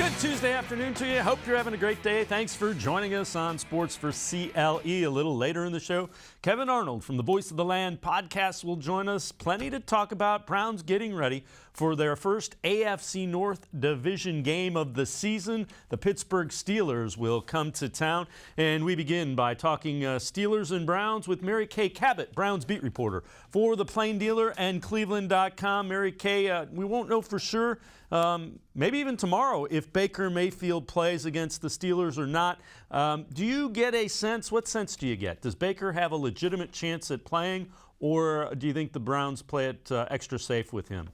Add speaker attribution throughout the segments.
Speaker 1: Good Tuesday afternoon to you. Hope you're having a great day. Thanks for joining us on Sports4CLE. A little later in the show, Kevin Arnold from the Voice of the Land podcast will join us. Plenty to talk about. Browns getting ready for their first AFC North Division game of the season. The Pittsburgh Steelers will come to town. And we begin by talking Steelers and Browns with Mary Kay Cabot, Browns beat reporter for the Plain Dealer and cleveland.com. Mary Kay, we won't know for sure, maybe even tomorrow, if Baker Mayfield plays against the Steelers or not. Do you get a sense? What sense do you get? Does Baker have a legitimate chance at playing, or do you think the Browns play it extra safe with him?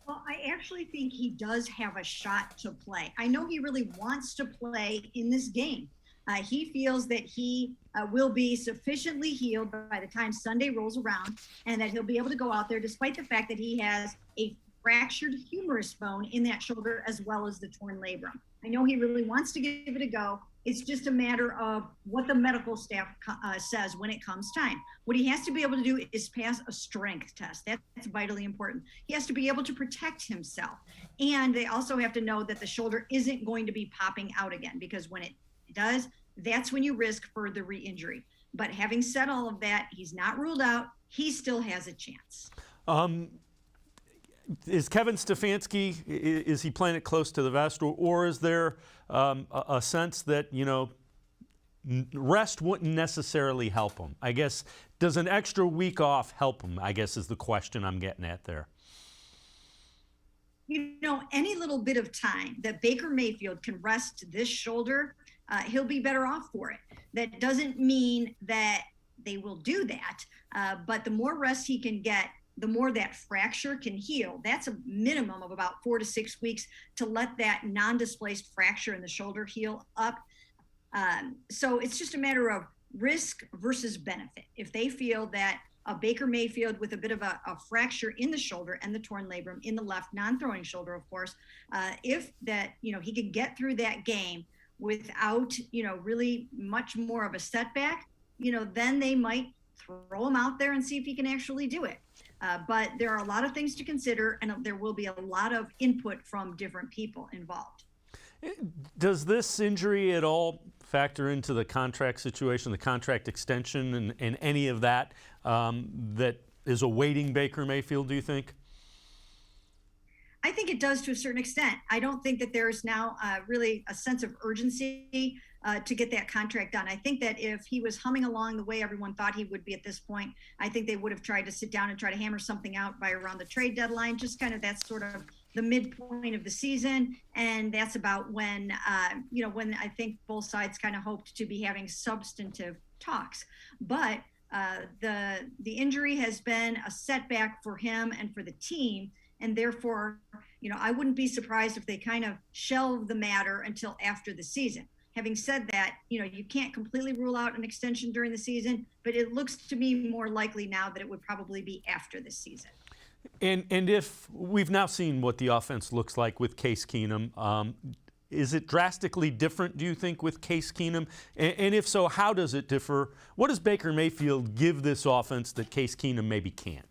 Speaker 2: Well, I actually think he does have a shot to play. I know he really wants to play in this game. He feels that he will be sufficiently healed by the time Sunday rolls around, and that he'll be able to go out there despite the fact that he has a fractured humerus bone in that shoulder as well as the torn labrum. I know he really wants to give it a go. It's just a matter of what the medical staff says when it comes time. What he has to be able to do is pass a strength test. That's vitally important. He has to be able to protect himself. And they also have to know that the shoulder isn't going to be popping out again, because when it does, that's when you risk further re-injury. But having said all of that, he's not ruled out. He still has a chance.
Speaker 1: Is Kevin Stefanski, is he playing it close to the vest, or is there a sense that, rest wouldn't necessarily help him? I guess, does an extra week off help him, I guess is the question I'm getting at there.
Speaker 2: Any little bit of time that Baker Mayfield can rest this shoulder, he'll be better off for it. That doesn't mean that they will do that, but the more rest he can get, the more that fracture can heal. That's a minimum of about 4 to 6 weeks to let that non-displaced fracture in the shoulder heal up. So it's just a matter of risk versus benefit. If they feel that a Baker Mayfield with a bit of a fracture in the shoulder and the torn labrum in the left non-throwing shoulder, of course, if that, he could get through that game without, really much more of a setback, then they might throw him out there and see if he can actually do it. But there are a lot of things to consider, and there will be a lot of input from different people involved.
Speaker 1: Does this injury at all factor into the contract situation, the contract extension, and any of that that is awaiting Baker Mayfield, do you think?
Speaker 2: I think it does to a certain extent. I don't think that there's now really a sense of urgency to get that contract done. I think that if he was humming along the way everyone thought he would be at this point, I think they would have tried to sit down and try to hammer something out by around the trade deadline. Just kind of that's sort of the midpoint of the season, and that's about when when I think both sides kind of hoped to be having substantive talks. But the injury has been a setback for him and for the team. And therefore, I wouldn't be surprised if they kind of shelve the matter until after the season. Having said that, you can't completely rule out an extension during the season, but it looks to me more likely now that it would probably be after this season.
Speaker 1: And if we've now seen what the offense looks like with Case Keenum, is it drastically different, do you think, with Case Keenum? And if so, how does it differ? What does Baker Mayfield give this offense that Case Keenum maybe can't?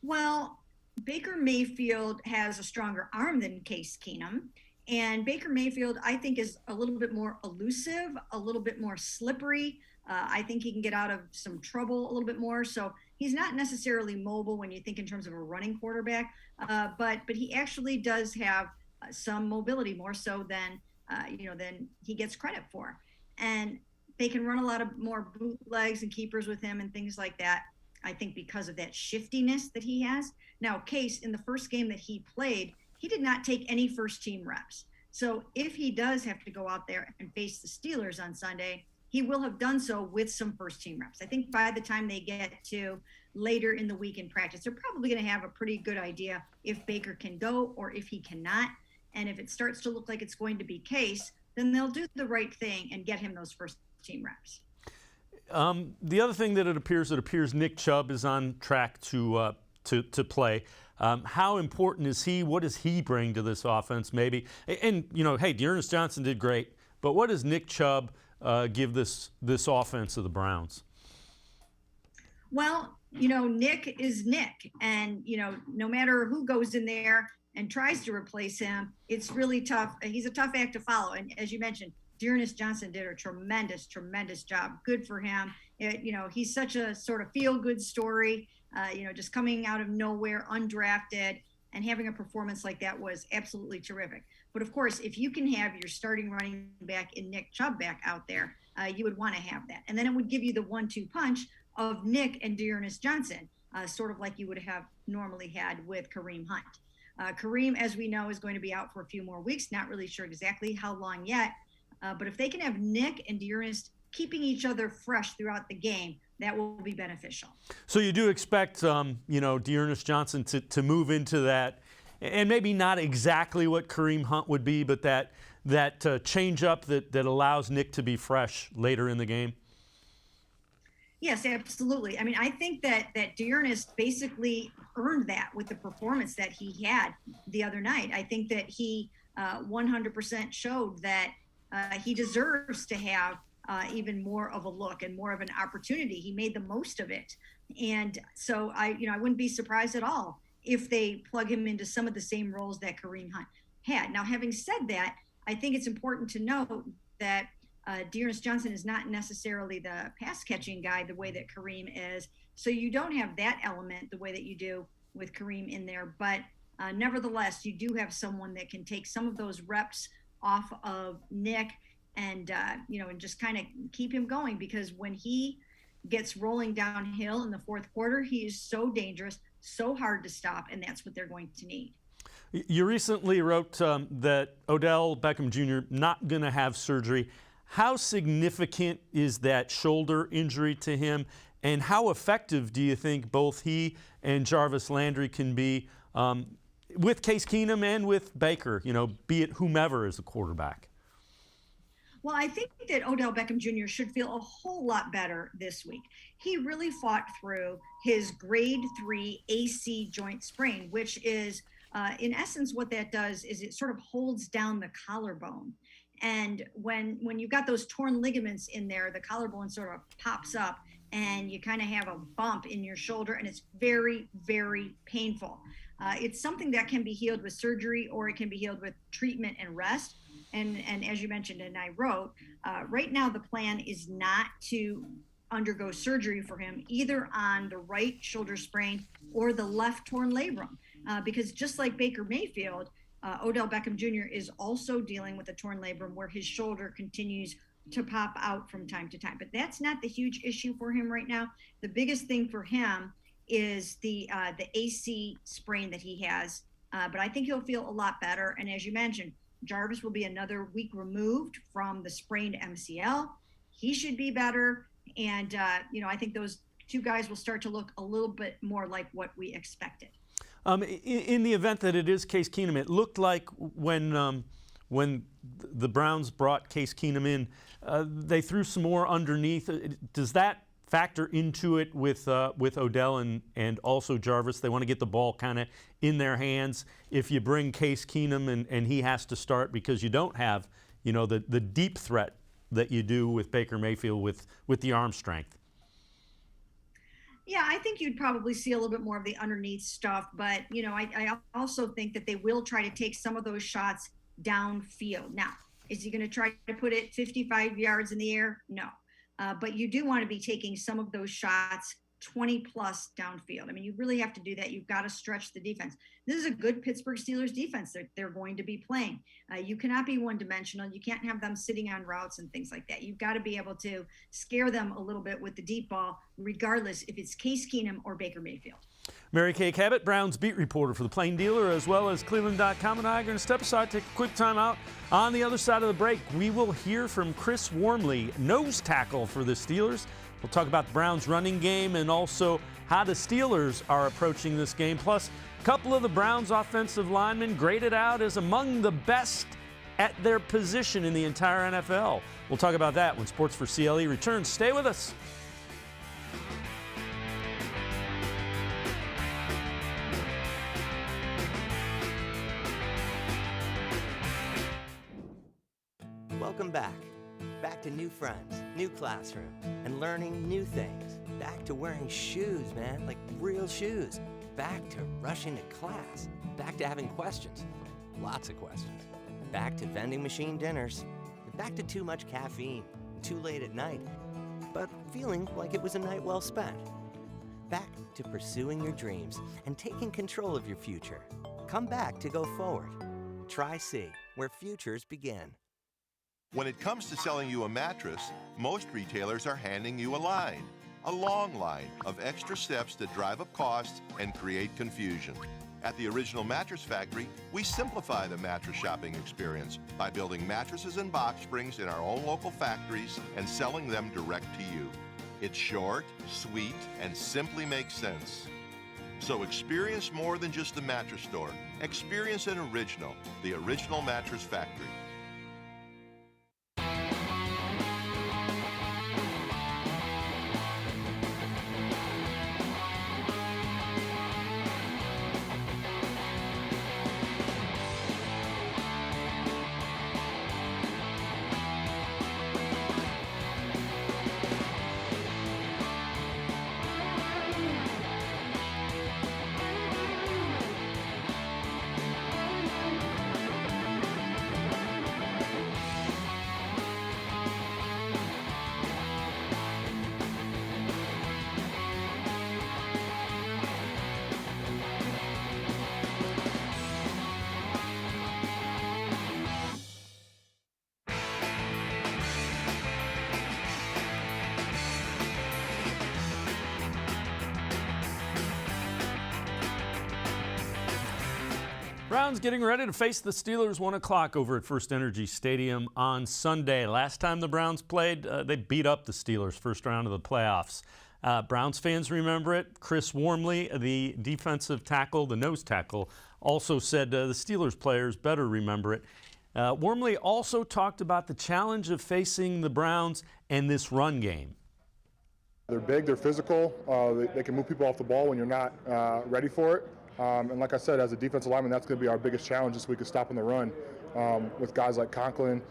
Speaker 2: Well, Baker Mayfield has a stronger arm than Case Keenum. And Baker Mayfield, I think, is a little bit more elusive, a little bit more slippery. I think he can get out of some trouble a little bit more. So he's not necessarily mobile when you think in terms of a running quarterback, but he actually does have some mobility, more so than he gets credit for. And they can run a lot of more bootlegs and keepers with him and things like that, I think, because of that shiftiness that he has. Now, Case, in the first game that he played, he did not take any first-team reps. So if he does have to go out there and face the Steelers on Sunday, he will have done so with some first-team reps. I think by the time they get to later in the week in practice, they're probably going to have a pretty good idea if Baker can go or if he cannot. And if it starts to look like it's going to be Case, then they'll do the right thing and get him those first-team reps.
Speaker 1: The other thing that it appears Nick Chubb is on track to play. How important is he? What does he bring to this offense, maybe? And, hey, Dearness Johnson did great, but what does Nick Chubb give this offense of the Browns?
Speaker 2: Well, Nick is Nick, and, no matter who goes in there, and tries to replace him, it's really tough. He's a tough act to follow. And as you mentioned, Dearness Johnson did a tremendous job. Good for him. He's such a sort of feel-good story, just coming out of nowhere, undrafted, and having a performance like that was absolutely terrific. But of course, if you can have your starting running back in Nick Chubb back out there, you would want to have that. And then it would give you the 1-2 punch of Nick and Dearness Johnson, sort of like you would have normally had with Kareem Hunt. Kareem, as we know, is going to be out for a few more weeks. Not really sure exactly how long yet. But if they can have Nick and Dearness keeping each other fresh throughout the game, that will be beneficial.
Speaker 1: So you do expect, Dearness Johnson to move into that, and maybe not exactly what Kareem Hunt would be, but that change up that allows Nick to be fresh later in the game?
Speaker 2: Yes, absolutely. I mean, I think that Dearness basically earned that with the performance that he had the other night. I think that he 100% showed that he deserves to have even more of a look and more of an opportunity. He made the most of it. And so I wouldn't be surprised at all if they plug him into some of the same roles that Kareem Hunt had. Now, having said that, I think it's important to note that Dearness Johnson is not necessarily the pass catching guy the way that Kareem is. So you don't have that element the way that you do with Kareem in there. But nevertheless, you do have someone that can take some of those reps off of Nick and just kind of keep him going, because when he gets rolling downhill in the fourth quarter, he is so dangerous, so hard to stop, and that's what they're going to need.
Speaker 1: You recently wrote that Odell Beckham Jr. not going to have surgery. How significant is that shoulder injury to him, and how effective do you think both he and Jarvis Landry can be with Case Keenum and with Baker, be it whomever is the quarterback?
Speaker 2: Well, I think that Odell Beckham Jr. should feel a whole lot better this week. He really fought through his grade 3 AC joint sprain, which is, in essence, what that does is it sort of holds down the collarbone. And when you've got those torn ligaments in there, the collarbone sort of pops up and you kind of have a bump in your shoulder, and it's very, very painful. It's something that can be healed with surgery, or it can be healed with treatment and rest. And as you mentioned, and I wrote, right now the plan is not to undergo surgery for him, either on the right shoulder sprain or the left torn labrum, because just like Baker Mayfield, Odell Beckham Jr. is also dealing with a torn labrum where his shoulder continues to pop out from time to time. But that's not the huge issue for him right now. The biggest thing for him is the AC sprain that he has. But I think he'll feel a lot better. And as you mentioned, Jarvis will be another week removed from the sprained MCL. He should be better. And, I think those two guys will start to look a little bit more like what we expected.
Speaker 1: In the event that it is Case Keenum, it looked like when the Browns brought Case Keenum in, they threw some more underneath. Does that factor into it with Odell and also Jarvis? They want to get the ball kind of in their hands. If you bring Case Keenum and he has to start, because you don't have, the deep threat that you do with Baker Mayfield with the arm strength.
Speaker 2: Yeah, I think you'd probably see a little bit more of the underneath stuff, but I also think that they will try to take some of those shots downfield. Now, is he going to try to put it 55 yards in the air? No. But you do want to be taking some of those shots 20 plus downfield. I mean, you really have to do that. You've got to stretch the defense. This is a good Pittsburgh Steelers defense that they're going to be playing. You cannot be one dimensional. You can't have them sitting on routes and things like that. You've got to be able to scare them a little bit with the deep ball, regardless if it's Case Keenum or Baker Mayfield.
Speaker 1: Mary Kay Cabot, Browns beat reporter for the Plain Dealer, as well as cleveland.com, and I are going to step aside, take a quick time out. On the other side of the break, we will hear from Chris Wormley, nose tackle for the Steelers. We'll talk about the Browns running game and also how the Steelers are approaching this game. Plus, a couple of the Browns offensive linemen graded out as among the best at their position in the entire NFL. We'll talk about that when Sports4CLE returns. Stay with us.
Speaker 3: Welcome back. Back to new friends, new classroom, and learning new things. Back to wearing shoes, man, like real shoes. Back to rushing to class. Back to having questions. Lots of questions. Back to vending machine dinners. Back to too much caffeine. Too late at night. But feeling like it was a night well spent. Back to pursuing your dreams and taking control of your future. Come back to go forward. Try C, where futures begin.
Speaker 4: When it comes to selling you a mattress, most retailers are handing you a long line of extra steps that drive up costs and create confusion. At the Original Mattress Factory, we simplify the mattress shopping experience by building mattresses and box springs in our own local factories and selling them direct to you. It's short, sweet, and simply makes sense. So experience more than just the mattress store. Experience an original, the Original Mattress Factory.
Speaker 1: Browns getting ready to face the Steelers 1 o'clock over at First Energy Stadium on Sunday. Last time the Browns played, they beat up the Steelers first round of the playoffs. Browns fans remember it. Chris Wormley, the defensive tackle, the nose tackle, also said the Steelers players better remember it. Wormley also talked about the challenge of facing the Browns and this run game.
Speaker 5: They're big, they're physical, they can move people off the ball when you're not ready for it. And like I said, as a defensive lineman, that's going to be our biggest challenge this week is stopping the run with guys like Conklin,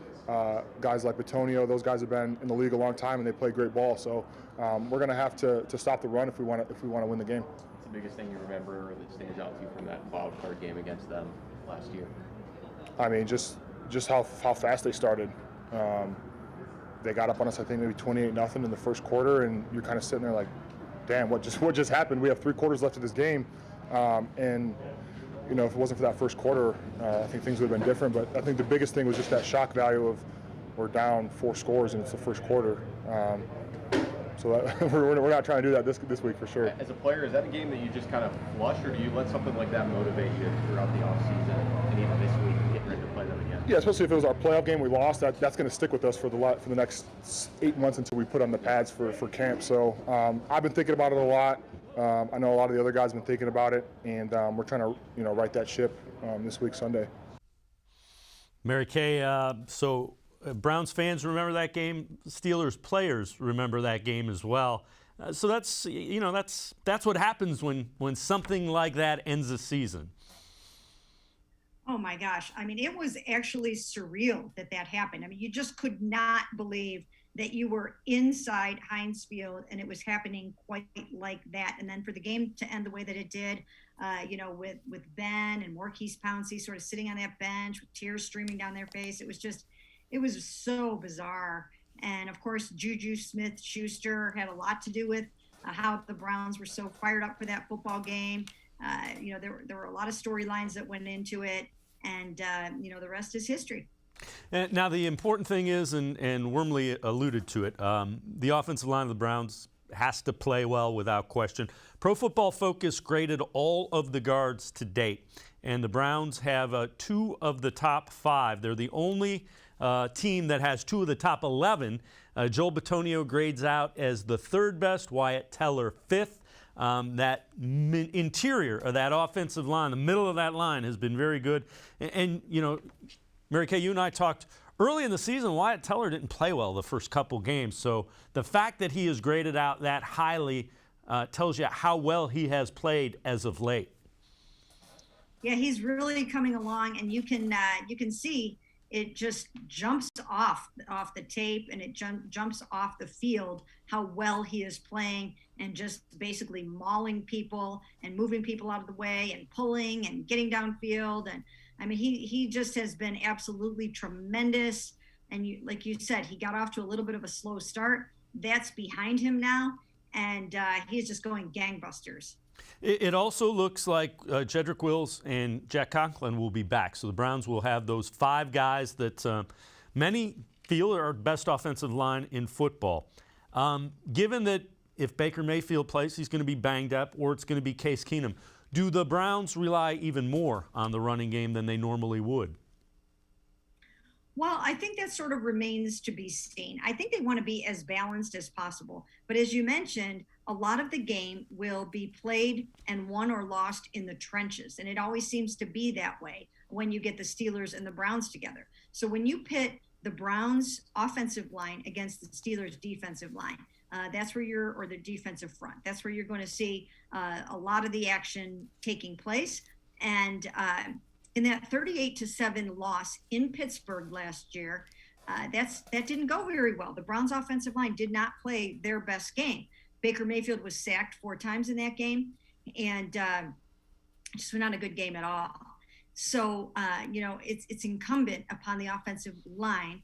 Speaker 5: guys like Bitonio. Those guys have been in the league a long time and they play great ball. So we're going to have to stop the run if we want to win the game.
Speaker 6: What's the biggest thing you remember that stands out to you from that wild card game against them last year?
Speaker 5: I mean, just how fast they started. They got up on us, I think, maybe 28-0 in the first quarter, and you're kind of sitting there like, damn, what just happened? We have 3 quarters left of this game. And, you know, if it wasn't for that first quarter, I think things would have been different. But I think the biggest thing was just that shock value of we're down 4 scores and it's the first quarter. So that, we're not trying to do that this week for sure.
Speaker 6: As a player, is that a game that you just kind of flush, or do you let something like that motivate you throughout the offseason and even this week and getting ready to play them again?
Speaker 5: Yeah, especially if it was our playoff game we lost, that's going to stick with us for the next 8 months until we put on the pads for camp. So I've been thinking about it a lot. I know a lot of the other guys have been thinking about it, and we're trying to, right that ship this week, Sunday.
Speaker 1: Mary Kay, Browns fans remember that game. Steelers players remember that game as well. So that's what happens when something like that ends a season.
Speaker 2: Oh my gosh. I mean, it was actually surreal that happened. I mean, you just could not believe that you were inside Heinz Field and it was happening quite like that. And then for the game to end the way that it did, with Ben and Marquise Pouncey sort of sitting on that bench with tears streaming down their face, it was so bizarre. And of course, Juju Smith-Schuster had a lot to do with how the Browns were so fired up for that football game. There were a lot of storylines that went into it, and the rest is history.
Speaker 1: And now the important thing is, and Wormley alluded to it, the offensive line of the Browns has to play well without question. Pro Football Focus graded all of the guards to date, and the Browns have 2 of the top 5. They're the only team that has 2 of the top 11. Joel Bitonio grades out as the 3rd best, Wyatt Teller 5th. That interior of that offensive line, the middle of that line, has been very good. And Mary Kay, you and I talked early in the season. Wyatt Teller didn't play well the first couple games. So the fact that he is graded out that highly tells you how well he has played as of late.
Speaker 2: Yeah, he's really coming along, and you can see it just jumps off the tape, and it jumps off the field how well he is playing and just basically mauling people and moving people out of the way and pulling and getting downfield. And I mean, he just has been absolutely tremendous. And like you said, he got off to a little bit of a slow start. That's behind him now, and he's just going gangbusters.
Speaker 1: It also looks like Jedrick Wills and Jack Conklin will be back. So the Browns will have those 5 guys that many feel are best offensive line in football. Given that if Baker Mayfield plays, he's going to be banged up, or it's going to be Case Keenum, do the Browns rely even more on the running game than they normally would?
Speaker 2: Well, I think that sort of remains to be seen. I think they want to be as balanced as possible. But as you mentioned, a lot of the game will be played and won or lost in the trenches. And it always seems to be that way when you get the Steelers and the Browns together. So when you pit the Browns offensive line against the Steelers defensive line, that's where or the defensive front, that's where you're going to see a lot of the action taking place. And in that 38-7 loss in Pittsburgh last year, that didn't go very well. The Browns offensive line did not play their best game. Baker Mayfield was sacked 4 times in that game, and just was not a good game at all. So, it's incumbent upon the offensive line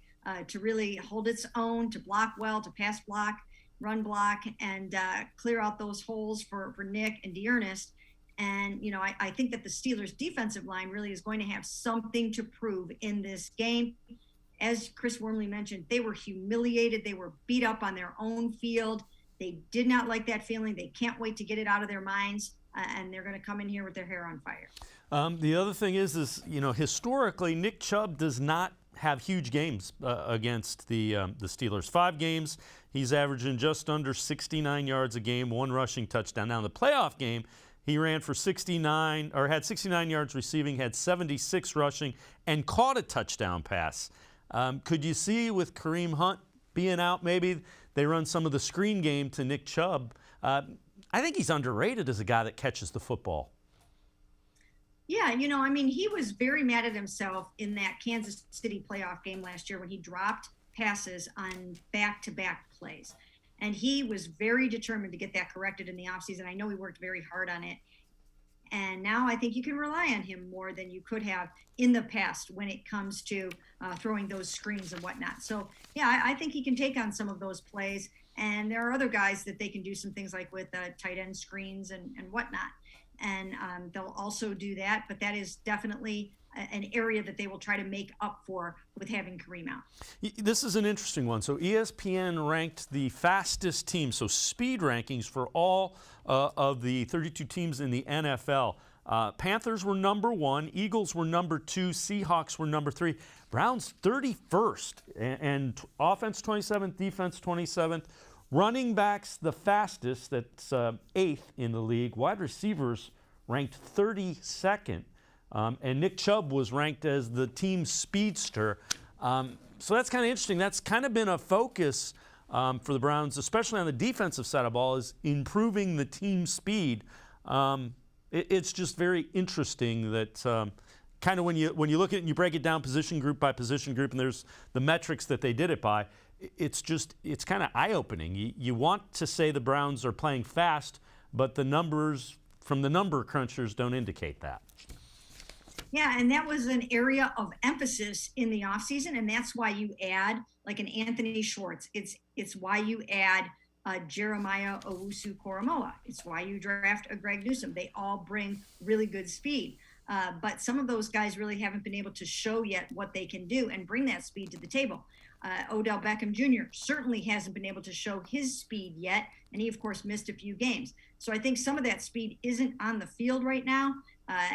Speaker 2: to really hold its own, to block well, to pass block, run block, and clear out those holes for Nick and D'Ernest. And, I think that the Steelers defensive line really is going to have something to prove in this game. As Chris Wormley mentioned, they were humiliated. They were beat up on their own field. They did not like that feeling. They can't wait to get it out of their minds, and they're going to come in here with their hair on fire.
Speaker 1: The other thing is historically, Nick Chubb does not have huge games against the Steelers. 5 games, he's averaging just under 69 yards a game, 1 rushing touchdown. Now, in the playoff game, he ran for 69, or had 69 yards receiving, had 76 rushing, and caught a touchdown pass. Could you see with Kareem Hunt being out, maybe they run some of the screen game to Nick Chubb? I think he's underrated as a guy that catches the football.
Speaker 2: Yeah, he was very mad at himself in that Kansas City playoff game last year when he dropped passes on back-to-back plays. And he was very determined to get that corrected in the offseason. I know he worked very hard on it. And now I think you can rely on him more than you could have in the past when it comes to throwing those screens and whatnot. So, yeah, I think he can take on some of those plays. And there are other guys that they can do some things like with tight end screens and whatnot. And they'll also do that. But that is definitely an area that they will try to make up for with having Kareem out.
Speaker 1: This is an interesting one. So ESPN ranked the fastest team, so speed rankings for all of the 32 teams in the NFL. Panthers were number 1, Eagles were number 2, Seahawks were number 3, Browns 31st, and offense 27th, defense 27th. Running backs the fastest, that's 8th in the league. Wide receivers ranked 32nd. And Nick Chubb was ranked as the team speedster. So that's kind of interesting. That's kind of been a focus for the Browns, especially on the defensive side of the ball, is improving the team speed. It's just very interesting that kind of when you look at it and you break it down position group by position group, and there's the metrics that they did it by, it's kind of eye-opening. You want to say the Browns are playing fast, but the numbers from the number crunchers don't indicate that.
Speaker 2: Yeah, and that was an area of emphasis in the offseason, and that's why you add like an Anthony Schwartz. It's why you add Jeremiah Owusu-Koramoah. It's why you draft a Greg Newsome. They all bring really good speed. But some of those guys really haven't been able to show yet what they can do and bring that speed to the table. Odell Beckham Jr. certainly hasn't been able to show his speed yet, and he, of course, missed a few games. So I think some of that speed isn't on the field right now.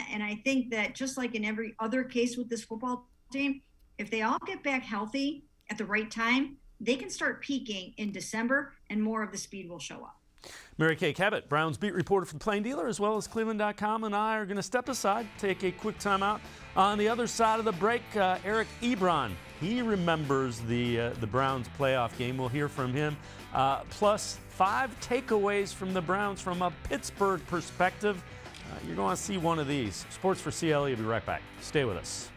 Speaker 2: And I think that just like in every other case with this football team, if they all get back healthy at the right time, they can start peaking in December, and more of the speed will show up.
Speaker 1: Mary Kay Cabot, Browns beat reporter for the Plain Dealer, as well as cleveland.com, and I are going to step aside, take a quick timeout. On the other side of the break, Eric Ebron. He remembers the Browns playoff game. We'll hear from him. Plus 5 takeaways from the Browns from a Pittsburgh perspective. You're going to see one of these. Sports4CLE will be right back. Stay with us.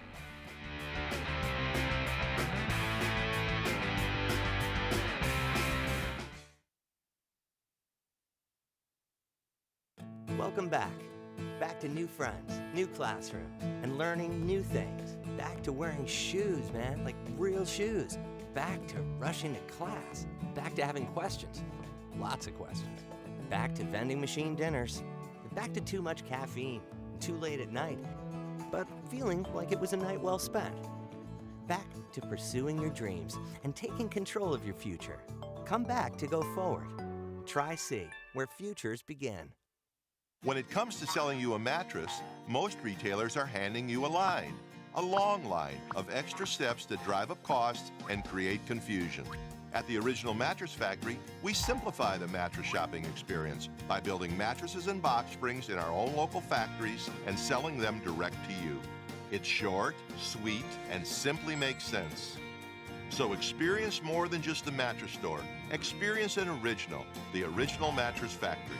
Speaker 3: Welcome back. Back to new friends, new classroom, and learning new things. Back to wearing shoes, man, like real shoes. Back to rushing to class. Back to having questions. Lots of questions. Back to vending machine dinners. Back to too much caffeine, too late at night, but feeling like it was a night well spent. Back to pursuing your dreams and taking control of your future. Come back to go forward. Try C, where futures begin.
Speaker 4: When it comes to selling you a mattress, most retailers are handing you a long line of extra steps that drive up costs and create confusion. At the Original Mattress Factory, we simplify the mattress shopping experience by building mattresses and box springs in our own local factories and selling them direct to you. It's short, sweet, and simply makes sense. So experience more than just the mattress store. Experience an original, the Original Mattress Factory.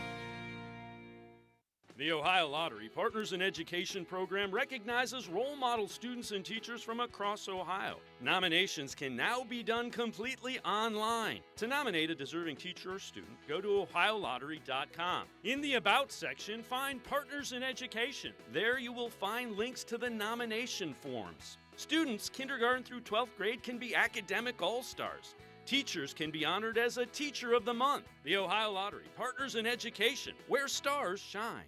Speaker 1: The Ohio Lottery Partners in Education program recognizes role model students and teachers from across Ohio. Nominations can now be done completely online. To nominate a deserving teacher or student, go to ohiolottery.com. In the About section, find Partners in Education. There you will find links to the nomination forms. Students kindergarten through 12th grade can be academic all-stars. Teachers can be honored as a Teacher of the Month. The Ohio Lottery Partners in Education, where stars shine.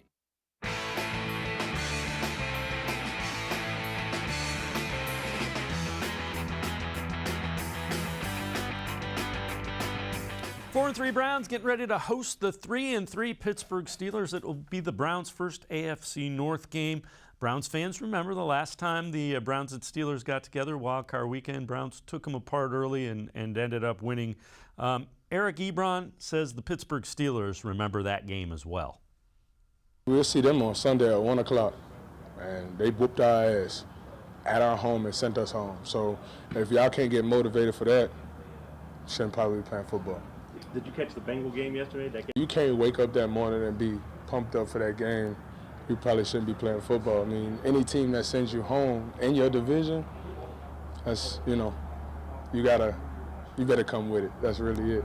Speaker 1: 4-3 Browns getting ready to host the 3-3 Pittsburgh Steelers. It will be the Browns' first AFC North game. Browns fans remember the last time the Browns and Steelers got together, Wild Card Weekend. Browns took them apart early and ended up winning. Eric Ebron says the Pittsburgh Steelers remember that game as well.
Speaker 7: We'll see them on Sunday at 1 o'clock, and they whooped our ass at our home and sent us home. So if y'all can't get motivated for that, shouldn't probably be playing football.
Speaker 6: Did you catch the Bengal game yesterday?
Speaker 7: You can't wake up that morning and be pumped up for that game. You probably shouldn't be playing football. I mean, any team that sends you home in your division, that's, you better come with it. That's really it.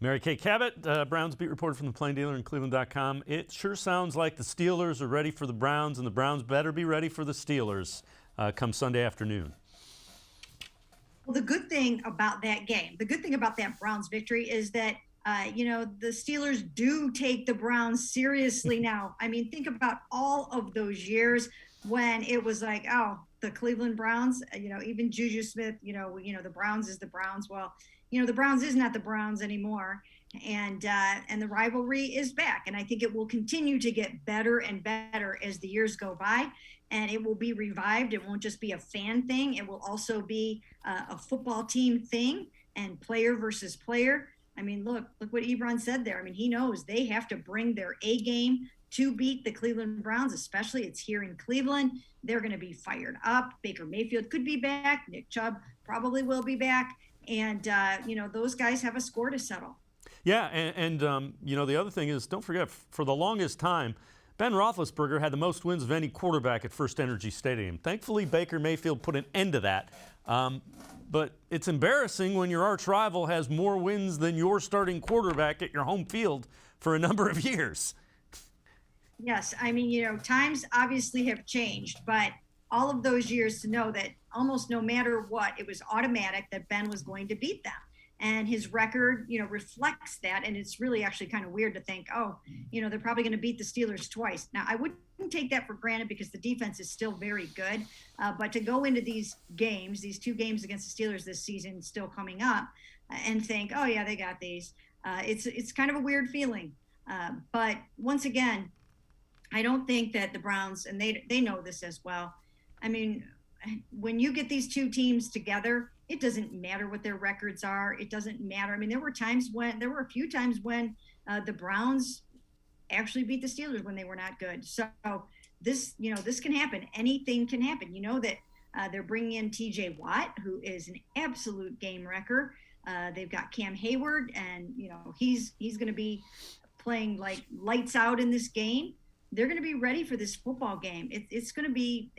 Speaker 1: Mary Kay Cabot, Browns beat reporter from the Plain Dealer and cleveland.com. It sure sounds like the Steelers are ready for the Browns, and the Browns better be ready for the Steelers come Sunday afternoon.
Speaker 2: Well, the good thing about that game, the good thing about that Browns victory is that, the Steelers do take the Browns seriously now. I mean, think about all of those years when it was like, oh, the Cleveland Browns, even Juju Smith, the Browns is the Browns. Well, the Browns is not the Browns anymore. And the rivalry is back. And I think it will continue to get better and better as the years go by. And it will be revived. It won't just be a fan thing. It will also be a football team thing and player versus player. I mean, look what Ebron said there. I mean, he knows they have to bring their A game to beat the Cleveland Browns, especially it's here in Cleveland. They're going to be fired up. Baker Mayfield could be back. Nick Chubb probably will be back. And, those guys have a score to settle.
Speaker 1: Yeah, and the other thing is, don't forget, for the longest time, Ben Roethlisberger had the most wins of any quarterback at First Energy Stadium. Thankfully, Baker Mayfield put an end to that. But it's embarrassing when your arch rival has more wins than your starting quarterback at your home field for a number of years.
Speaker 2: Yes, I mean, times obviously have changed, but all of those years to know that almost no matter what, it was automatic that Ben was going to beat them. And his record, reflects that. And it's really actually kind of weird to think, they're probably going to beat the Steelers twice. Now, I wouldn't take that for granted because the defense is still very good. But to go into these games, these two games against the Steelers this season still coming up, and think, oh, yeah, they got these. It's kind of a weird feeling. But once again, I don't think that the Browns, and they know this as well. I mean, when you get these two teams together, it doesn't matter what their records are. It doesn't matter. I mean, there were a few times when the Browns actually beat the Steelers when they were not good. So this can happen. Anything can happen. That they're bringing in TJ Watt, who is an absolute game wrecker. They've got Cam Hayward, and he's going to be playing like lights out in this game. They're going to be ready for this football game. It's going to be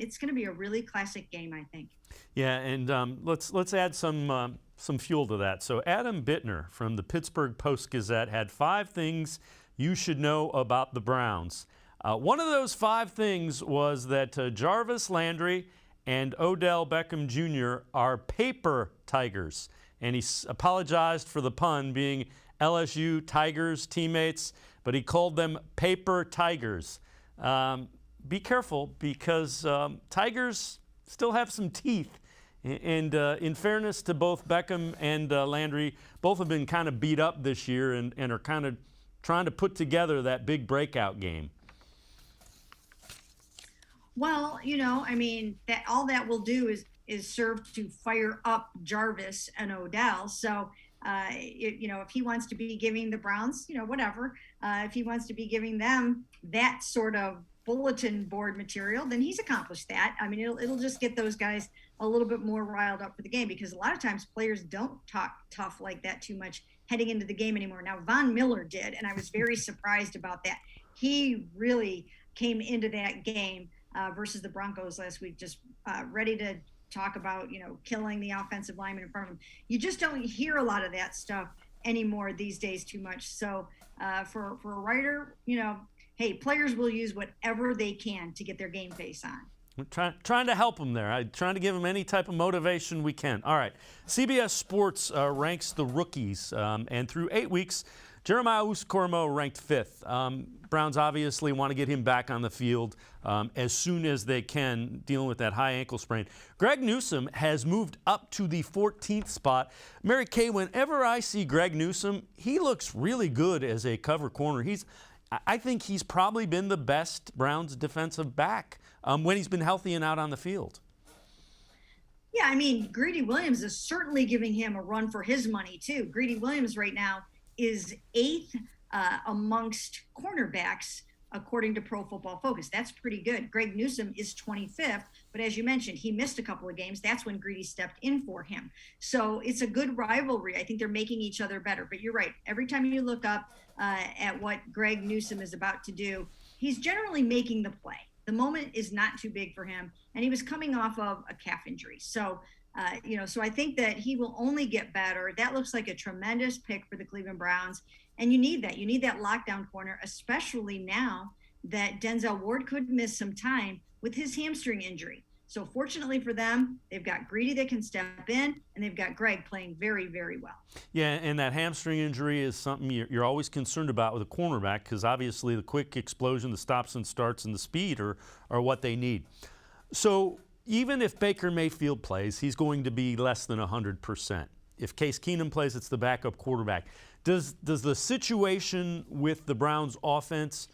Speaker 2: a really classic game, I think.
Speaker 1: Yeah, and let's add some fuel to that. So Adam Bittner from the Pittsburgh Post-Gazette had 5 things you should know about the Browns. One of those 5 things was that Jarvis Landry and Odell Beckham Jr. are paper Tigers. And he apologized for the pun, being LSU Tigers teammates, but he called them paper Tigers. Be careful, because Tigers still have some teeth. And in fairness to both Beckham and Landry, both have been kind of beat up this year and are kind of trying to put together that big breakout game.
Speaker 2: Well, I mean, that all that will do is serve to fire up Jarvis and Odell. So, if he wants to be giving the Browns, whatever, if he wants to be giving them that sort of bulletin board material, then he's accomplished that. I mean, it'll just get those guys a little bit more riled up for the game, because a lot of times players don't talk tough like that too much heading into the game anymore. Now, Von Miller did, and I was very surprised about that. He really came into that game versus the Broncos last week just ready to talk about, killing the offensive lineman in front of him. You just don't hear a lot of that stuff anymore these days too much. So for a writer, hey, players will use whatever they can to get their game face on.
Speaker 1: We're trying to help them there. Trying to give them any type of motivation we can. All right. CBS Sports ranks the rookies, and through 8 weeks, Jeremiah Owusu-Koramoah ranked 5th. Browns obviously want to get him back on the field as soon as they can, dealing with that high ankle sprain. Greg Newsome has moved up to the 14th spot. Mary Kay, whenever I see Greg Newsome, he looks really good as a cover corner. I think he's probably been the best Browns defensive back when he's been healthy and out on the field.
Speaker 2: Yeah, I mean, Greedy Williams is certainly giving him a run for his money, too. Greedy Williams right now is 8th amongst cornerbacks, according to Pro Football Focus. That's pretty good. Greg Newsome is 25th, but as you mentioned, he missed a couple of games. That's when Greedy stepped in for him. So it's a good rivalry. I think they're making each other better. But you're right. Every time you look up at what Greg Newsome is about to do, he's generally making the play. The moment is not too big for him, and he was coming off of a calf injury. So so I think that he will only get better. That looks like a tremendous pick for the Cleveland Browns. And you need that. You need that lockdown corner, especially now that Denzel Ward could miss some time with his hamstring injury. So fortunately for them, they've got Greedy that can step in, and they've got Greg playing very, very well.
Speaker 1: Yeah, and that hamstring injury is something you're always concerned about with a cornerback, because obviously the quick explosion, the stops and starts, and the speed are what they need. So even if Baker Mayfield plays, he's going to be less than 100%. If Case Keenum plays, it's the backup quarterback. Does the situation with the Browns offense,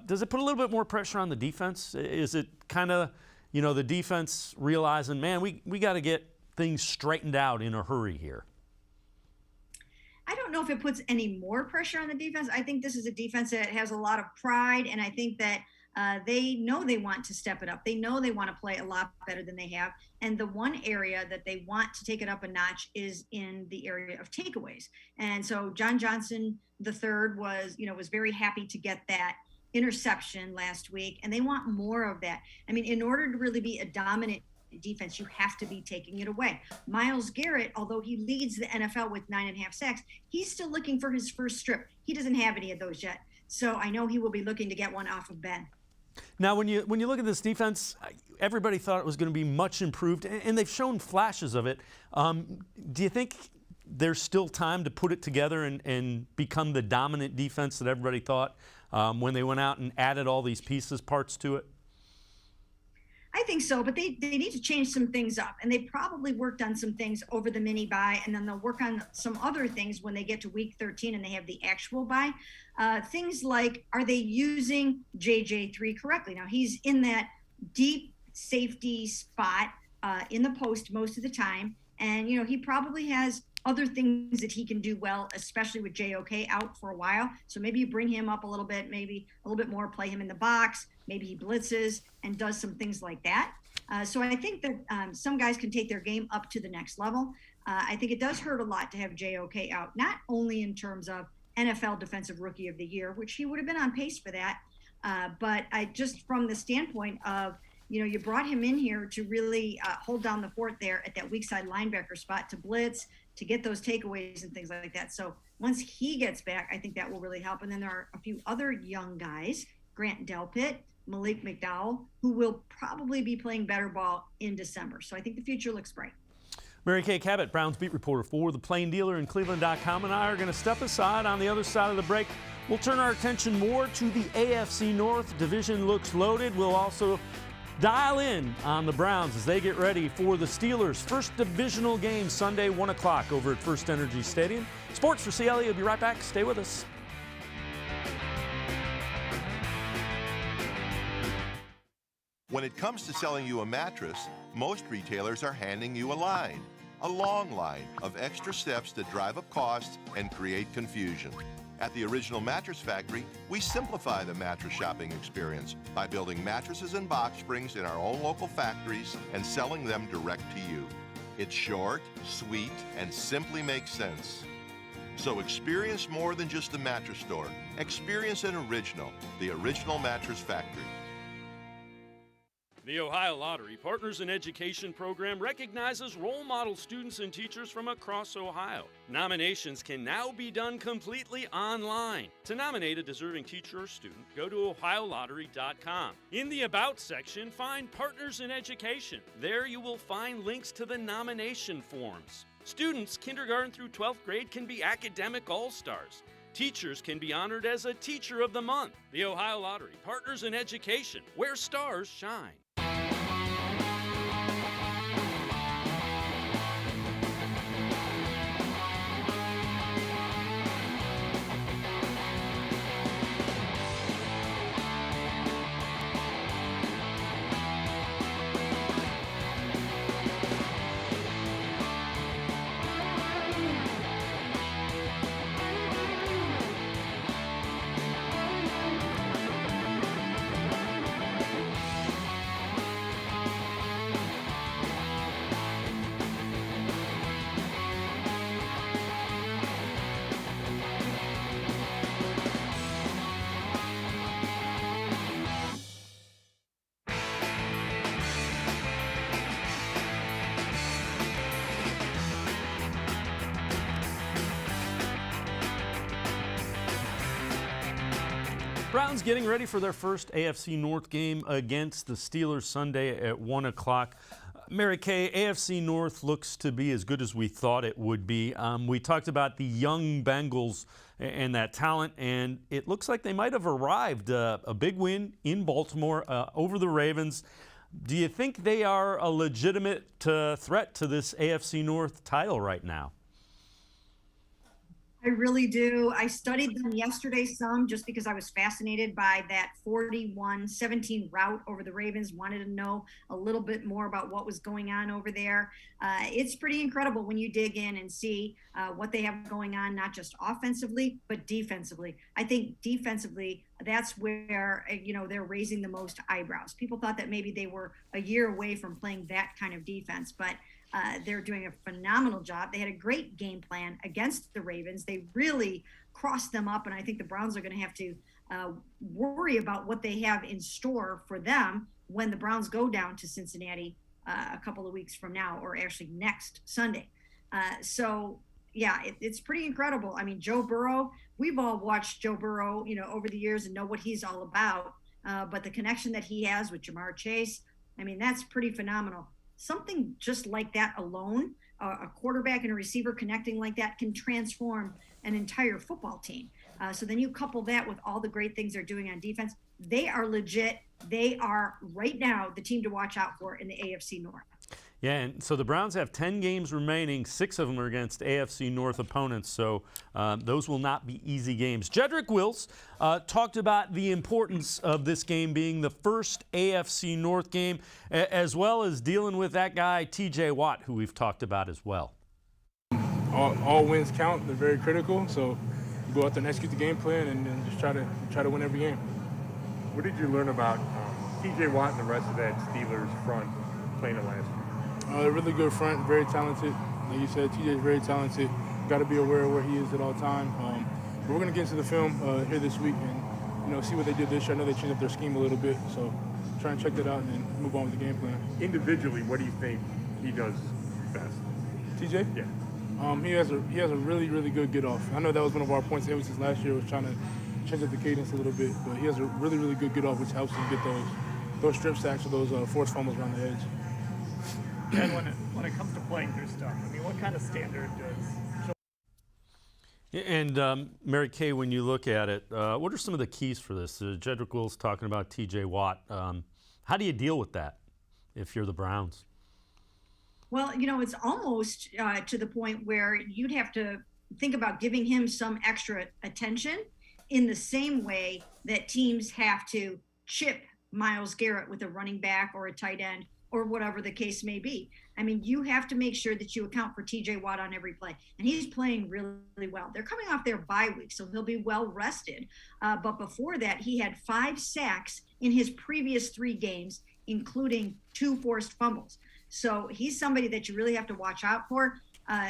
Speaker 1: does it put a little bit more pressure on the defense? Is it kind of, the defense realizing, man, we got to get things straightened out in a hurry here?
Speaker 2: I don't know if it puts any more pressure on the defense. I think this is a defense that has a lot of pride, and I think that they know they want to step it up. They know they want to play a lot better than they have. And the one area that they want to take it up a notch is in the area of takeaways. And so John Johnson III was very happy to get that interception last week, and they want more of that. I mean, in order to really be a dominant defense, you have to be taking it away. Myles Garrett, although he leads the NFL with 9.5 sacks, he's still looking for his first strip. He doesn't have any of those yet. So I know he will be looking to get one off of Ben.
Speaker 1: Now, when you look at this defense, everybody thought it was going to be much improved, and they've shown flashes of it. Do you think there's still time to put it together and become the dominant defense that everybody thought when they went out and added all these parts to it?
Speaker 2: I think so, but they need to change some things up, and they probably worked on some things over the mini bye, and then they'll work on some other things when they get to week 13 and they have the actual bye. Things like, are they using JJ3 correctly? Now, he's in that deep safety spot in the post most of the time, and he probably has other things that he can do well, especially with JOK out for a while. So maybe you bring him up a little bit, maybe a little bit more, play him in the box. Maybe he blitzes and does some things like that. So I think that some guys can take their game up to the next level. I think it does hurt a lot to have JOK out, not only in terms of NFL Defensive Rookie of the Year, which he would have been on pace for that, but just from the standpoint of, you brought him in here to really hold down the fort there at that weak side linebacker spot, to blitz, to get those takeaways and things like that. So once he gets back, I think that will really help. And then there are a few other young guys, Grant Delpit, Malik McDowell, who will probably be playing better ball in December. So I think the future looks bright.
Speaker 1: Mary Kay Cabot, Browns beat reporter for the Plain Dealer and cleveland.com, and I are going to step aside. On the other side of the break, we'll turn our attention more to the AFC North. Division looks loaded. We'll also dial in on the Browns as they get ready for the Steelers' first divisional game Sunday, 1 o'clock over at First Energy Stadium. Sports for CLE will be right back. Stay with us.
Speaker 4: When it comes to selling you a mattress, most retailers are handing you a line, a long line of extra steps that drive up costs and create confusion. At the Original Mattress Factory, we simplify the mattress shopping experience by building mattresses and box springs in our own local factories and selling them direct to you. It's short, sweet, and simply makes sense. So experience more than just the mattress store. Experience an original, the Original Mattress Factory.
Speaker 1: The Ohio Lottery Partners in Education program recognizes role model students and teachers from across Ohio. Nominations can now be done completely online. To nominate a deserving teacher or student, go to ohiolottery.com. In the About section, find Partners in Education. There you will find links to the nomination forms. Students, kindergarten through 12th grade, can be academic all-stars. Teachers can be honored as a Teacher of the Month. The Ohio Lottery Partners in Education, where stars shine. Browns getting ready for their first AFC North game against the Steelers Sunday at 1 o'clock. Mary Kay, AFC North looks to be as good as we thought it would be. We talked about the young Bengals and that talent, and it looks like they might have arrived. A big win in Baltimore over the Ravens. Do you think they are a legitimate threat to this AFC North title right now?
Speaker 2: I really do. I studied them yesterday some just because I was fascinated by that 41-17 rout over the Ravens, wanted to know a little bit more about what was going on over there. It's pretty incredible when you dig in and see what they have going on, not just offensively, but defensively. I think defensively, that's where, they're raising the most eyebrows. People thought that maybe they were a year away from playing that kind of defense, but they're doing a phenomenal job. They had a great game plan against the Ravens. They really crossed them up, and I think the Browns are going to have to worry about what they have in store for them when the Browns go down to Cincinnati a couple of weeks from now, or actually next Sunday. It's pretty incredible. I mean, Joe Burrow, we've all watched Joe Burrow, over the years and know what he's all about. But the connection that he has with Jamar Chase, I mean, that's pretty phenomenal. Something just like that alone, a quarterback and a receiver connecting like that can transform an entire football team. So then you couple that with all the great things they're doing on defense. They are legit. They are right now the team to watch out for in the AFC North.
Speaker 1: Yeah, and so the Browns have 10 games remaining. 6 of them are against AFC North opponents, so those will not be easy games. Jedrick Wills talked about the importance of this game being the first AFC North game, as well as dealing with that guy, TJ Watt, who we've talked about as well.
Speaker 7: All wins count. They're very critical, so you go out there and execute the game plan and just try to win every game.
Speaker 8: What did you learn about TJ Watt and the rest of that Steelers front playing it last year?
Speaker 7: They're really good front, very talented. Like you said, TJ is very talented. Got to be aware of where he is at all time. But we're going to get into the film here this week and see what they did this year. I know they changed up their scheme a little bit, so try and check that out and then move on with the game plan.
Speaker 8: Individually, what do you think he does best?
Speaker 7: TJ?
Speaker 8: Yeah.
Speaker 7: He has a really, really good get off. I know that was one of our points of emphasis last year, was trying to change up the cadence a little bit, but he has a really, really good get off, which helps him get those strip sacks or those forced fumbles around the edge.
Speaker 9: And when it comes to playing through stuff, I mean, what kind of standard does?
Speaker 1: And Mary Kay, when you look at it, what are some of the keys for this? Jedrick Wills talking about T.J. Watt. How do you deal with that if you're the Browns?
Speaker 2: Well, it's almost to the point where you'd have to think about giving him some extra attention in the same way that teams have to chip Myles Garrett with a running back or a tight end or whatever the case may be. I mean, you have to make sure that you account for T.J. Watt on every play. And he's playing really, really well. They're coming off their bye week, so he'll be well rested. But before that, he had 5 sacks in his previous 3 games, including 2 forced fumbles. So he's somebody that you really have to watch out for.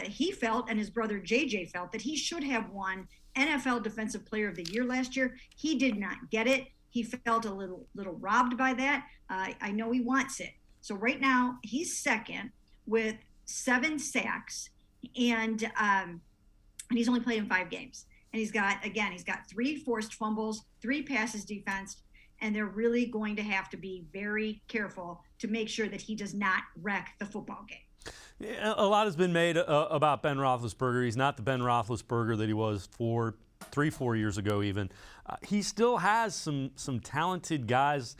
Speaker 2: He felt, and his brother JJ felt, that he should have won NFL Defensive Player of the Year last year. He did not get it. He felt a little robbed by that. I know he wants it. So right now he's second with 7 sacks, and he's only played in 5 games. And he's got 3 forced fumbles, 3 passes defensed, and they're really going to have to be very careful to make sure that he does not wreck the football game.
Speaker 1: Yeah, a lot has been made about Ben Roethlisberger. He's not the Ben Roethlisberger that he was 3-4 years ago even. He still has some talented guys.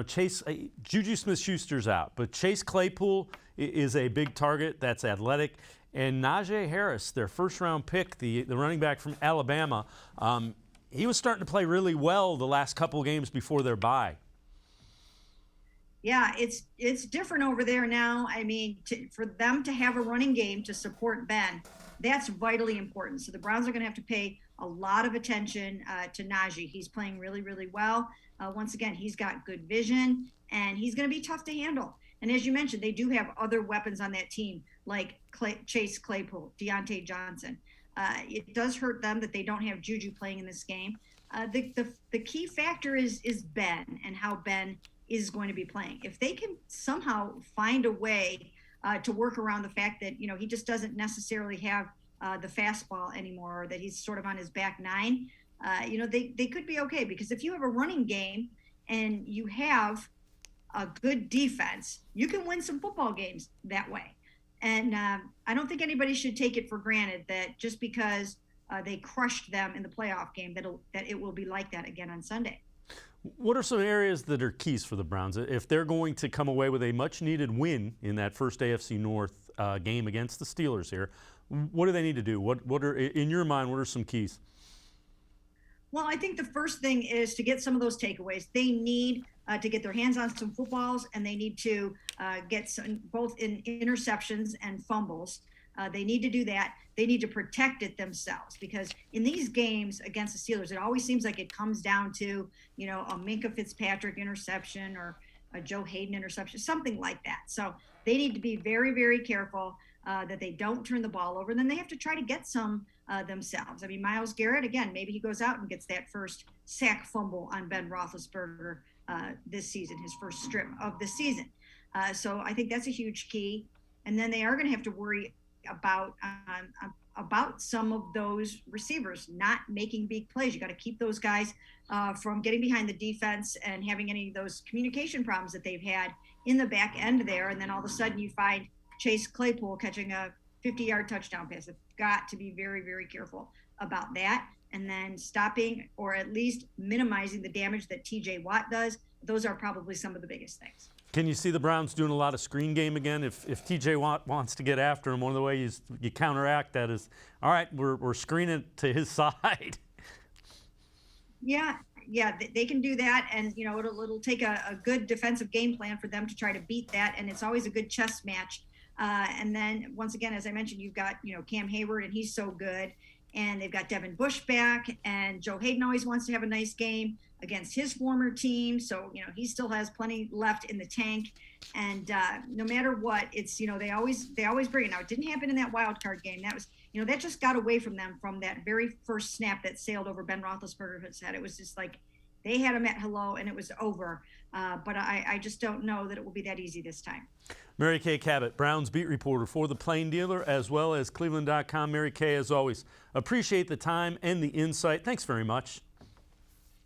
Speaker 1: Chase, Juju Smith-Schuster's out, but Chase Claypool is a big target that's athletic. And Najee Harris, their first-round pick, the running back from Alabama, he was starting to play really well the last couple of games before their bye.
Speaker 2: Yeah, it's different over there now. I mean, for them to have a running game to support Ben, that's vitally important. So the Browns are going to have to pay a lot of attention to Najee. He's playing really, really well. Once again, he's got good vision, and he's going to be tough to handle. And as you mentioned, they do have other weapons on that team, like Chase Claypool, Deontay Johnson. It does hurt them that they don't have Juju playing in this game. The key factor is Ben and how Ben is going to be playing. If they can somehow find a way to work around the fact that, he just doesn't necessarily have the fastball anymore, or that he's sort of on his back 9, they could be okay. Because if you have a running game and you have a good defense, you can win some football games that way. And I don't think anybody should take it for granted that just because they crushed them in the playoff game, that it will be like that again on Sunday.
Speaker 1: What are some areas that are keys for the Browns? If they're going to come away with a much-needed win in that first AFC North game against the Steelers here, what do they need to do? What are, in your mind, what are some keys?
Speaker 2: Well, I think the first thing is to get some of those takeaways. They need to get their hands on some footballs, and they need to get some, both in interceptions and fumbles. They need to do that. They need to protect it themselves, because in these games against the Steelers, it always seems like it comes down to, a Minkah Fitzpatrick interception or a Joe Hayden interception, something like that. So they need to be very, very careful that they don't turn the ball over. And then they have to try to get some themselves. I mean, Myles Garrett, again, maybe he goes out and gets that first sack fumble on Ben Roethlisberger this season, his first strip of the season. So I think that's a huge key. And then they are going to have to worry about some of those receivers not making big plays. You got to keep those guys from getting behind the defense and having any of those communication problems that they've had in the back end there. And then all of a sudden you find Chase Claypool catching a 50-yard touchdown pass. They've got to be very, very careful about that. And then stopping or at least minimizing the damage that T.J. Watt does. Those are probably some of the biggest things.
Speaker 1: Can you see the Browns doing a lot of screen game again? If T.J. Watt wants to get after him, one of the ways you counteract that is, all right, we're screening to his side.
Speaker 2: Yeah, they can do that, and it'll take a good defensive game plan for them to try to beat that, and it's always a good chess match. And then once again, as I mentioned, you've got Cam Hayward, and he's so good, and they've got Devin Bush back, and Joe Hayden always wants to have a nice game against his former team, so he still has plenty left in the tank. And no matter what, it's they always bring it. Now, it didn't happen in that wild card game. That was that just got away from them from that very first snap that sailed over Ben Roethlisberger's head. It was just like They had him at hello, and it was over. But I just don't know that it will be that easy this time.
Speaker 1: Mary Kay Cabot, Browns beat reporter for the Plain Dealer, as well as cleveland.com. Mary Kay, as always, appreciate the time and the insight. Thanks very much.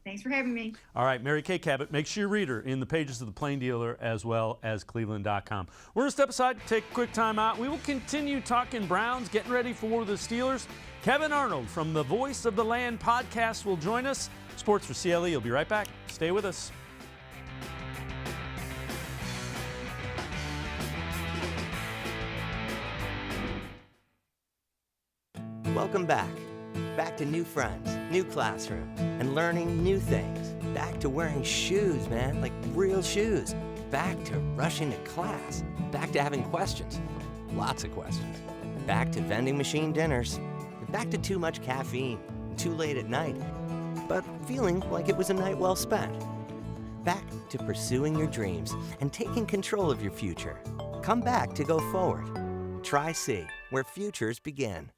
Speaker 2: Thanks for having me.
Speaker 1: All right, Mary Kay Cabot, make sure you read her in the pages of the Plain Dealer as well as cleveland.com. We're going to step aside, take a quick time out. We will continue talking Browns, getting ready for the Steelers. Kevin Arnold from the Voice of the Land podcast will join us. Sports for CLE, you'll be right back. Stay with us.
Speaker 3: Welcome back. Back to new friends, new classroom, and learning new things. Back to wearing shoes, man, like real shoes. Back to rushing to class. Back to having questions, lots of questions. Back to vending machine dinners. Back to too much caffeine, too late at night, but feeling like it was a night well spent. Back to pursuing your dreams and taking control of your future. Come back to go forward. Try C, where futures begin.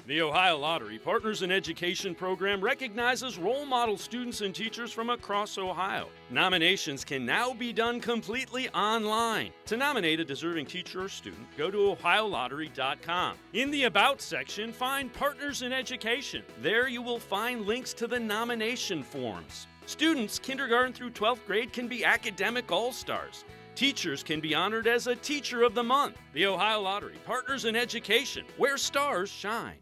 Speaker 1: The Ohio Lottery Partners in Education program recognizes role model students and teachers from across Ohio. Nominations can now be done completely online. To nominate a deserving teacher or student, go to ohiolottery.com. In the About section, find Partners in Education. There you will find links to the nomination forms. Students, kindergarten through 12th grade, can be academic all-stars. Teachers can be honored as a Teacher of the Month. The Ohio Lottery Partners in Education, where stars shine.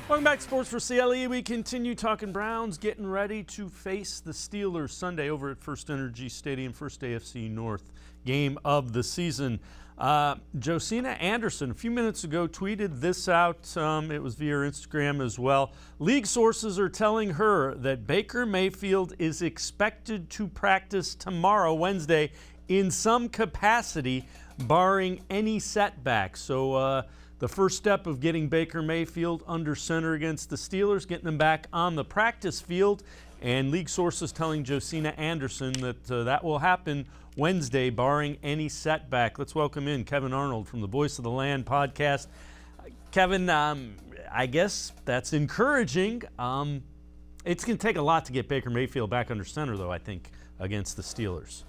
Speaker 1: Welcome back to Sports for CLE. We continue talking Browns, getting ready to face the Steelers Sunday over at First Energy Stadium, first AFC North game of the season. Josina Anderson, a few minutes ago, tweeted this out. It was via Instagram as well. League sources are telling her that Baker Mayfield is expected to practice tomorrow, Wednesday, in some capacity, barring any setbacks. So, the first step of getting Baker Mayfield under center against the Steelers, getting him back on the practice field, and league sources telling Josina Anderson that that will happen Wednesday, barring any setback. Let's welcome in Kevin Arnold from the Voice of the Land podcast. Kevin, I guess that's encouraging. It's going to take a lot to get Baker Mayfield back under center, though, I think, against the Steelers.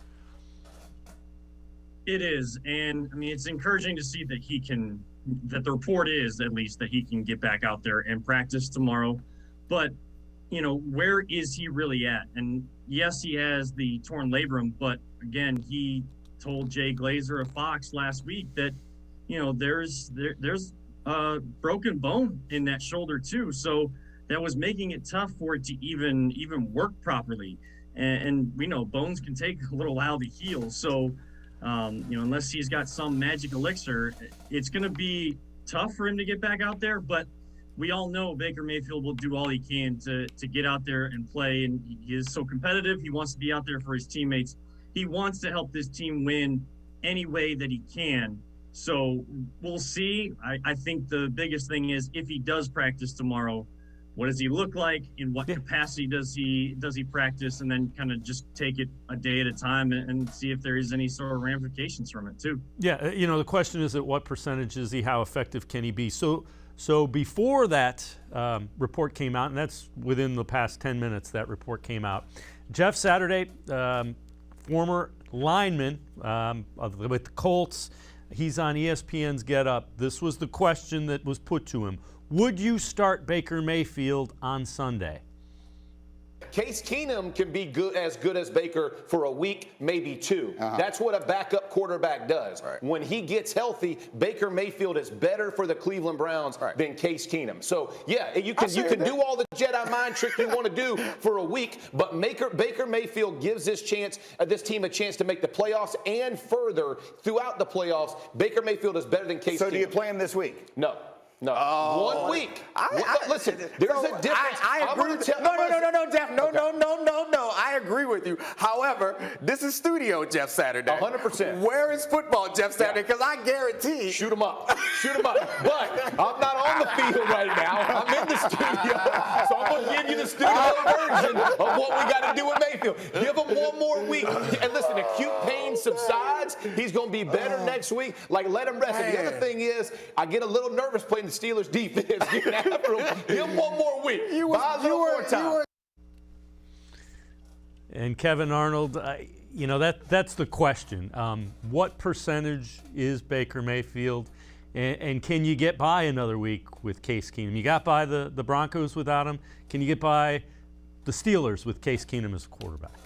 Speaker 10: It is, and I mean, it's encouraging to see that he can, that the report is at least that he can get back out there and practice tomorrow. But, you know, where is he really at? And yes, he has the torn labrum, but again, he told Jay Glazer of Fox last week that, you know, there's a broken bone in that shoulder too. So that was making it tough for it to even work properly. And we know bones can take a little while to heal. So, you know, unless he's got some magic elixir, it's going to be tough for him to get back out there. But we all know Baker Mayfield will do all he can to get out there and play. And he is so competitive. He wants to be out there for his teammates. He wants to help this team win any way that he can. So we'll see. I think the biggest thing is if he does practice tomorrow, what does he look like? In what capacity does he practice? And then kind of just take it a day at a time and see if there is any sort of ramifications from it too.
Speaker 1: Yeah, you know, the question is at what percentage is he? How effective can he be? So before that report came out, and that's within the past 10 minutes that report came out, Jeff Saturday, former lineman with the Colts, he's on ESPN's Get Up. This was the question that was put to him. Would you start Baker Mayfield on Sunday?
Speaker 11: Case Keenum can be as good as Baker for a week, maybe two. That's what a backup quarterback does. When he gets healthy, Baker Mayfield is better for the Cleveland Browns than Case Keenum. So, yeah, you can do all the Jedi mind trick you want to do for a week, but Baker Mayfield gives this team a chance to make the playoffs and further throughout the playoffs. Baker Mayfield is better than Case Keenum.
Speaker 12: So do you play him this week?
Speaker 11: No. No. 1 week. Listen, there's a difference.
Speaker 12: I agree with you. No, Jeff. No. I agree with you. However, this is studio Jeff Saturday.
Speaker 11: 100%.
Speaker 12: Where is football Jeff Saturday? Because I guarantee.
Speaker 11: Shoot him up. But I'm not on the field right now. I'm in the studio. So I'm going to give you the studio version of what we got to do with Mayfield. Give him 1 more week. And listen, acute pain subsides. He's going to be better next week. Let him rest. And the other thing is, I get a little nervous playing the Steelers defense. Give him 1 more week. Buy a little more time.
Speaker 1: And Kevin Arnold, that's the question. What percentage is Baker Mayfield? And can you get by another week with Case Keenum? You got by the Broncos without him. Can you get by the Steelers with Case Keenum as quarterback?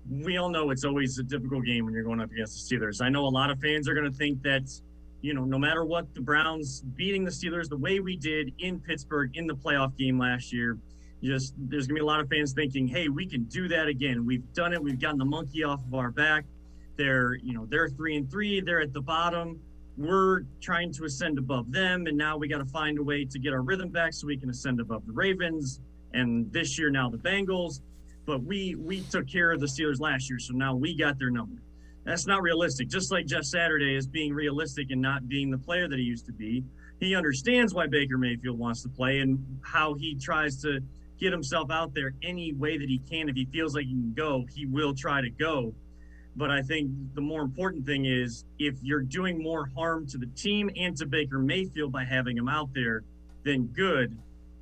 Speaker 10: We all know it's always a difficult game when you're going up against the Steelers. I know a lot of fans are going to think that, no matter what, the Browns beating the Steelers the way we did in Pittsburgh in the playoff game last year, there's going to be a lot of fans thinking, hey, we can do that again. We've done it. We've gotten the monkey off of our back. They're 3-3. They're at the bottom. We're trying to ascend above them, and now we got to find a way to get our rhythm back so we can ascend above the Ravens, and this year now the Bengals. But we took care of the Steelers last year, so now we got their number. That's not realistic. Just like Jeff Saturday is being realistic and not being the player that he used to be. He understands why Baker Mayfield wants to play and how he tries to get himself out there any way that he can. If he feels like he can go, he will try to go. But I think the more important thing is if you're doing more harm to the team and to Baker Mayfield by having him out there, then good.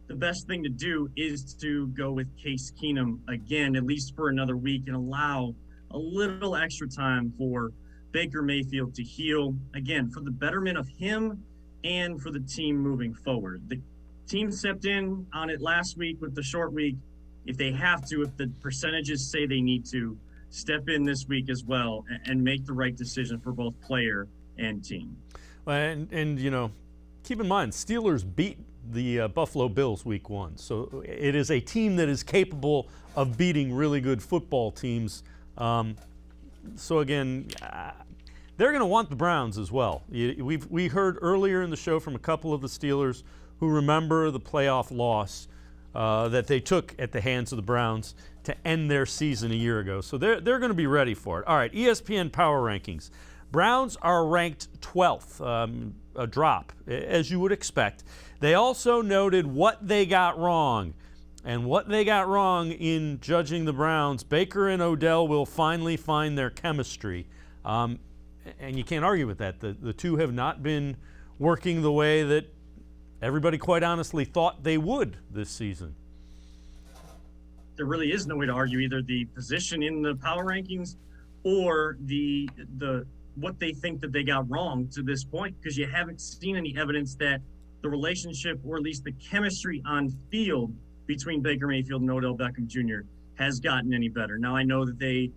Speaker 10: The best thing to do is to go with Case Keenum again, at least for another week, and allow a little extra time for Baker Mayfield to heal, again, for the betterment of him and for the team moving forward. The team stepped in on it last week with the short week. If they have to, if the percentages say they need to, step in this week as well and make the right decision for both player and team.
Speaker 1: And keep in mind, Steelers beat the Buffalo Bills week 1. So it is a team that is capable of beating really good football teams. So again, they're going to want the Browns as well. We heard earlier in the show from a couple of the Steelers who remember the playoff loss that they took at the hands of the Browns to end their season a year ago. So they're going to be ready for it. All right, ESPN Power Rankings. Browns are ranked 12th, a drop, as you would expect. They also noted what they got wrong. And what they got wrong in judging the Browns, Baker and Odell will finally find their chemistry. And you can't argue with that. The two have not been working the way that everybody quite honestly thought they would this season.
Speaker 10: There really is no way to argue either the position in the power rankings or the what they think that they got wrong to this point, because you haven't seen any evidence that the relationship, or at least the chemistry on field between Baker Mayfield and Odell Beckham Jr. has gotten any better. Now, I know that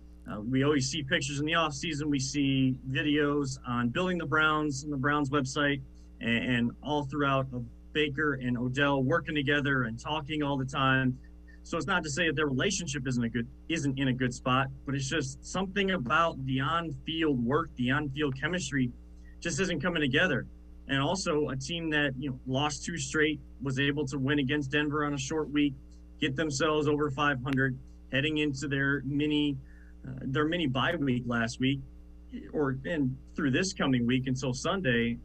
Speaker 10: we always see pictures in the offseason. We see videos on building the Browns on the Browns website and all throughout of Baker and Odell working together and talking all the time. So it's not to say that their relationship isn't in a good spot, but it's just something about the on-field work, the on-field chemistry just isn't coming together. And also a team that lost 2 straight, was able to win against Denver on a short week, get themselves over 500, heading into their mini bye week last week, and through this coming week until Sunday.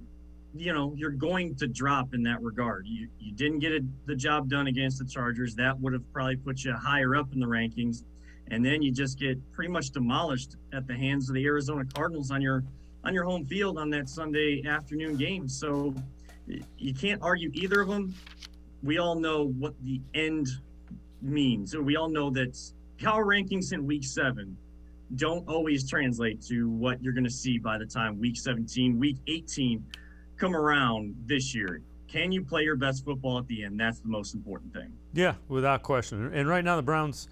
Speaker 10: You're going to drop in that regard. You didn't get the job done against the Chargers. That would have probably put you higher up in the rankings. And then you just get pretty much demolished at the hands of the Arizona Cardinals on your home field on that Sunday afternoon game. So you can't argue either of them. We all know what the end means. So we all know that power rankings in week 7 don't always translate to what you're going to see by the time week 17, week 18 come around this year. can you play your best football at the end? That's the most important thing.
Speaker 1: Yeah, without question. And right now the Browns,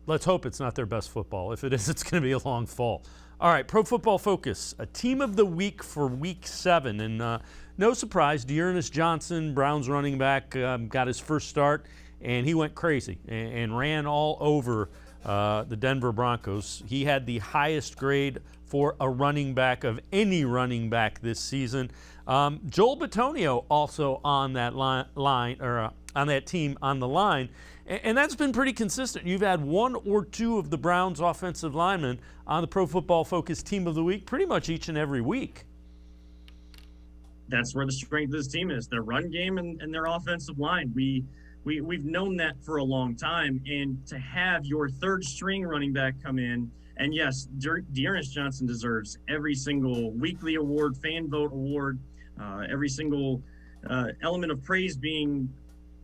Speaker 1: let's hope it's not their best football. If it is, it's going to be a long fall. All right, Pro Football Focus, a team of the week for Week 7. And no surprise, Dearness Johnson, Browns running back, got his first start, and he went crazy and ran all over the Denver Broncos. He had the highest grade for a running back of any running back this season. Joel Bitonio also on that on that team on the line. And that's been pretty consistent. You've had one or two of the Browns' offensive linemen on the Pro Football Focus Team of the Week pretty much each and every week.
Speaker 10: That's where the strength of this team is, their run game and their offensive line. We've known that for a long time. And to have your third string running back come in, and yes, Dearness Johnson deserves every single weekly award, fan vote award, every single element of praise being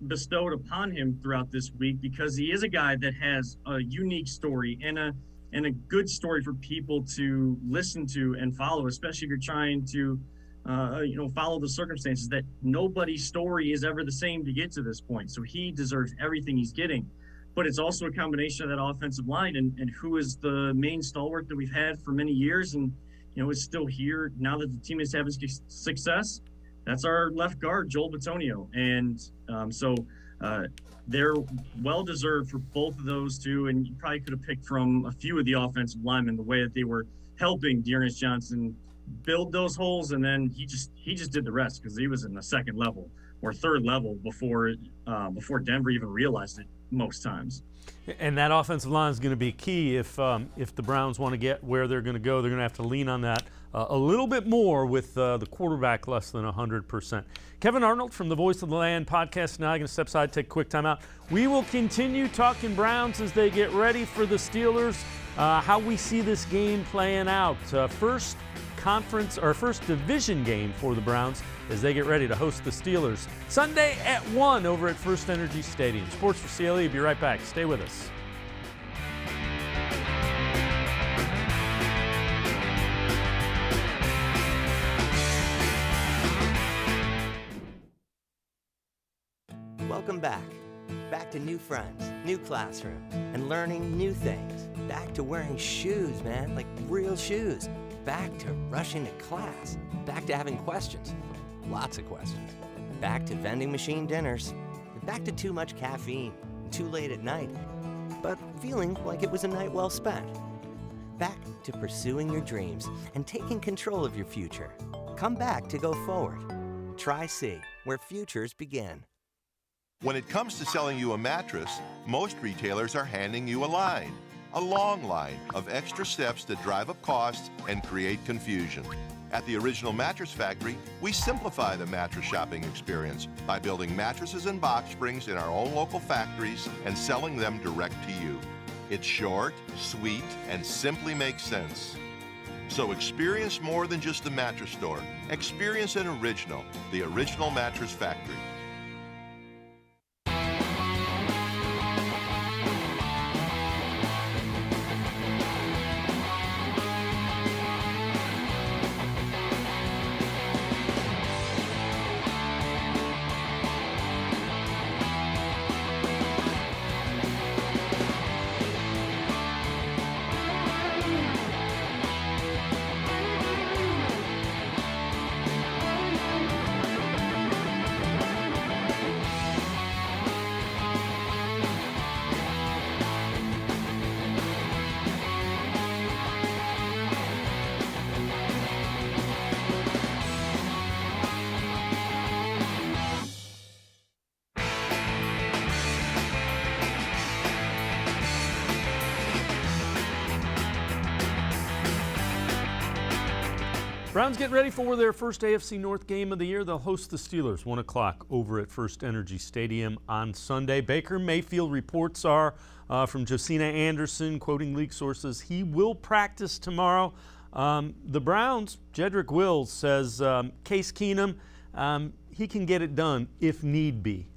Speaker 10: bestowed upon him throughout this week, because he is a guy that has a unique story and a good story for people to listen to and follow, especially if you're trying to follow the circumstances that nobody's story is ever the same to get to this point. So he deserves everything he's getting. But it's also a combination of that offensive line and who is the main stalwart that we've had for many years and is still here now that the team is having success. That's our left guard, Joel Bitonio. And so they're well-deserved for both of those two. And you probably could have picked from a few of the offensive linemen the way that they were helping Dearness Johnson build those holes. And then he just did the rest because he was in the second level or third level before Denver even realized it most times.
Speaker 1: And that offensive line is going to be key if the Browns want to get where they're going to go. They're going to have to lean on that a little bit more with the quarterback less than 100%. Kevin Arnold from the Voice of the Land podcast now. I'm going to step aside, take a quick timeout. We will continue talking Browns as they get ready for the Steelers, how we see this game playing out. First division game for the Browns as they get ready to host the Steelers Sunday at 1 over at First Energy Stadium. Sports4CLE, be right back. Stay with us.
Speaker 3: Welcome back. Back to new friends, new classroom, and learning new things. Back to wearing shoes, man, like real shoes. Back to rushing to class. Back to having questions. Lots of questions. Back to vending machine dinners. Back to too much caffeine. Too late at night. But feeling like it was a night well spent. Back to pursuing your dreams and taking control of your future. Come back to go forward. Try C, where futures begin.
Speaker 4: When it comes to selling you a mattress, most retailers are handing you a line. A long line of extra steps that drive up costs and create confusion. At the Original Mattress Factory, we simplify the mattress shopping experience by building mattresses and box springs in our own local factories and selling them direct to you. It's short, sweet, and simply makes sense. So experience more than just the mattress store. Experience an original, the Original Mattress Factory.
Speaker 1: Browns get ready for their first AFC North game of the year. They'll host the Steelers 1 o'clock over at First Energy Stadium on Sunday. Baker Mayfield, reports are from Josina Anderson, quoting league sources, he will practice tomorrow. The Browns, Jedrick Wills says Case Keenum, he can get it done if need be.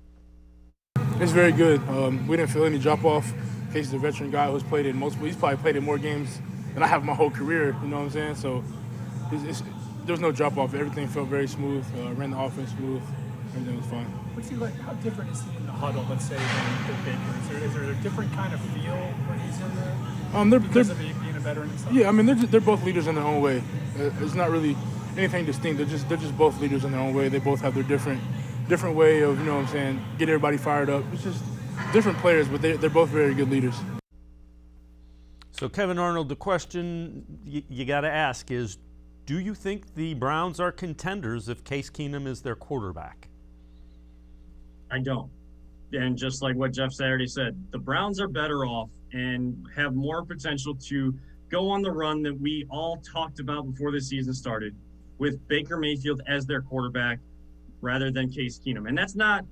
Speaker 7: It's very good. We didn't feel any drop-off. Case is a veteran guy who's played in multiple. He's probably played in more games than I have my whole career, you know what I'm saying? So there's no drop-off. Everything felt very smooth. Ran the offense smooth. everything was fine.
Speaker 9: What's he like? How different is he in the huddle, let's say, than Baker? Is there a different kind of feel when he's in there? Because of being a veteran and stuff?
Speaker 7: Yeah, I mean, they're both leaders in their own way. It's not really anything distinct. They're just both leaders in their own way. They both have their different way of, get everybody fired up. It's just different players, but they're both very good leaders.
Speaker 1: So, Kevin Arnold, the question you got to ask is, do you think the Browns are contenders if Case Keenum is their quarterback?
Speaker 10: I don't. And just like what Jeff Saturday said, the Browns are better off and have more potential to go on the run that we all talked about before the season started with Baker Mayfield as their quarterback rather than Case Keenum. And that's not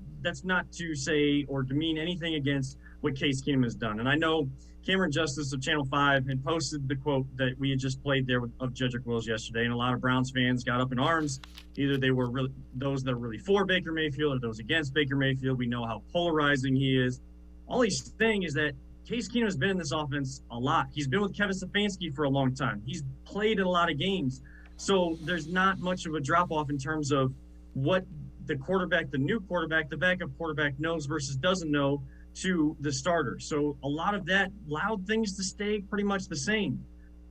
Speaker 10: to say or demean anything against what Case Keenum has done. And I know Cameron Justice of Channel 5 had posted the quote that we had just played there of Jedrick Wills yesterday, and a lot of Browns fans got up in arms. Either they were really those that are really for Baker Mayfield or those against Baker Mayfield. We know how polarizing he is. All he's saying is that Case Keenum has been in this offense a lot. He's been with Kevin Stefanski for a long time. He's played in a lot of games. So there's not much of a drop-off in terms of what the quarterback, the new quarterback, the backup quarterback knows versus doesn't know to the starter. So a lot of that allowed things to stay pretty much the same.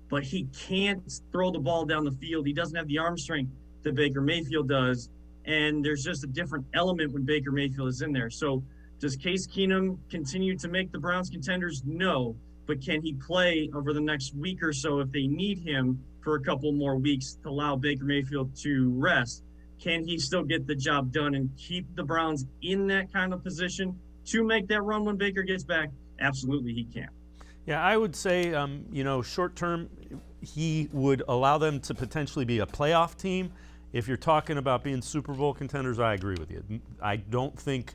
Speaker 10: But he can't throw the ball down the field. He doesn't have the arm strength that Baker Mayfield does. And there's just a different element when Baker Mayfield is in there. So does Case Keenum continue to make the Browns contenders? No. But can he play over the next week or so if they need him for a couple more weeks to allow Baker Mayfield to rest? Can he still get the job done and keep the Browns in that kind of position to make that run when Baker gets back? Absolutely, he can.
Speaker 1: Yeah, I would say, short term, he would allow them to potentially be a playoff team. If you're talking about being Super Bowl contenders, I agree with you. I don't think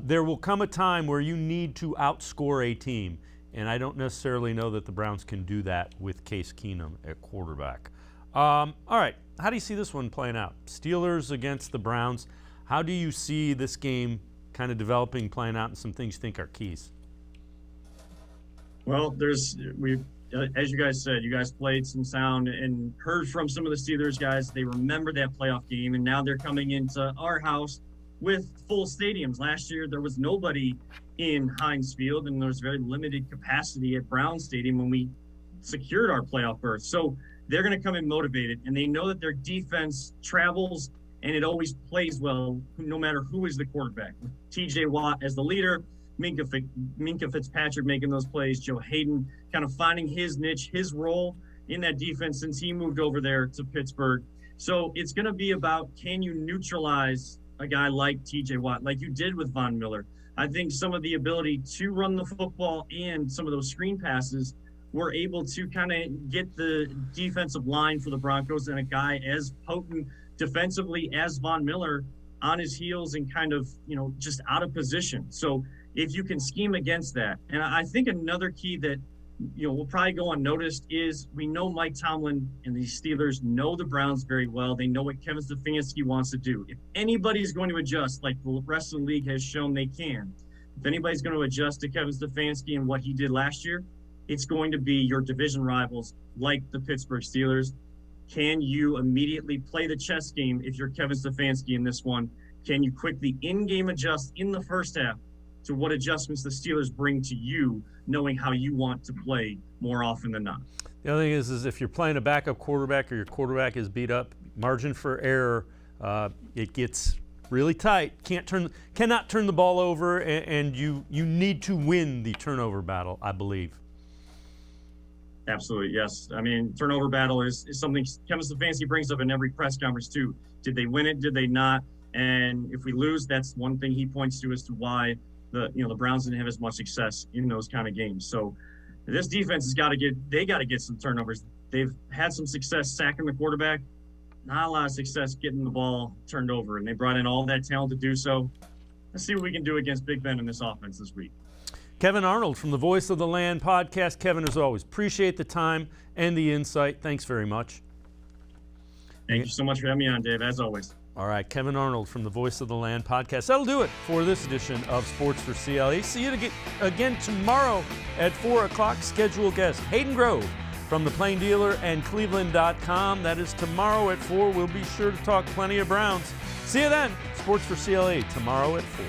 Speaker 1: there will come a time where you need to outscore a team, and I don't necessarily know that the Browns can do that with Case Keenum at quarterback. All right, how do you see this one playing out? Steelers against the Browns. How do you see this game kind of developing, playing out, and some things you think are keys?
Speaker 10: Well, as you guys said, you guys played some sound and heard from some of the Steelers guys. They remember that playoff game, and now they're coming into our house with full stadiums. Last year, there was nobody in Heinz Field, and there was very limited capacity at Brown Stadium when we secured our playoff berth. So they're going to come in motivated, and they know that their defense travels and it always plays well, no matter who is the quarterback. TJ Watt as the leader, Minkah Fitzpatrick making those plays, Joe Hayden kind of finding his niche, his role in that defense since he moved over there to Pittsburgh. So it's going to be about, can you neutralize a guy like TJ Watt, like you did with Von Miller? I think some of the ability to run the football and some of those screen passes were able to kind of get the defensive line for the Broncos and a guy as potent defensively as Von Miller on his heels and kind of, just out of position. So if you can scheme against that, and I think another key that, will probably go unnoticed is we know Mike Tomlin and the Steelers know the Browns very well. They know what Kevin Stefanski wants to do. If anybody's going to adjust, like the rest of the league has shown they can, if anybody's going to adjust to Kevin Stefanski and what he did last year, it's going to be your division rivals like the Pittsburgh Steelers. Can you immediately play the chess game if you're Kevin Stefanski in this one? Can you quickly in-game adjust in the first half to what adjustments the Steelers bring to you, knowing how you want to play more often than not?
Speaker 1: The other thing is if you're playing a backup quarterback or your quarterback is beat up, margin for error, it gets really tight. Cannot turn the ball over, and you need to win the turnover battle, I believe.
Speaker 10: Absolutely, yes. I mean, turnover battle is something Kevin Stefanski brings up in every press conference too. Did they win it? Did they not? And if we lose, that's one thing he points to as to why the Browns didn't have as much success in those kind of games. So this defense has got to get some turnovers. They've had some success sacking the quarterback, not a lot of success getting the ball turned over, and they brought in all that talent to do so. Let's see what we can do against Big Ben in this offense this week.
Speaker 1: Kevin Arnold from the Voice of the Land podcast. Kevin, as always, appreciate the time and the insight. Thanks very much.
Speaker 10: Thank you so much for having me on, Dave, as always.
Speaker 1: All right, Kevin Arnold from the Voice of the Land podcast. That'll do it for this edition of Sports for CLE. See you again tomorrow at 4 o'clock. Schedule guest Hayden Grove from the Plain Dealer and cleveland.com. That is tomorrow at 4. We'll be sure to talk plenty of Browns. See you then. Sports4CLE tomorrow at 4.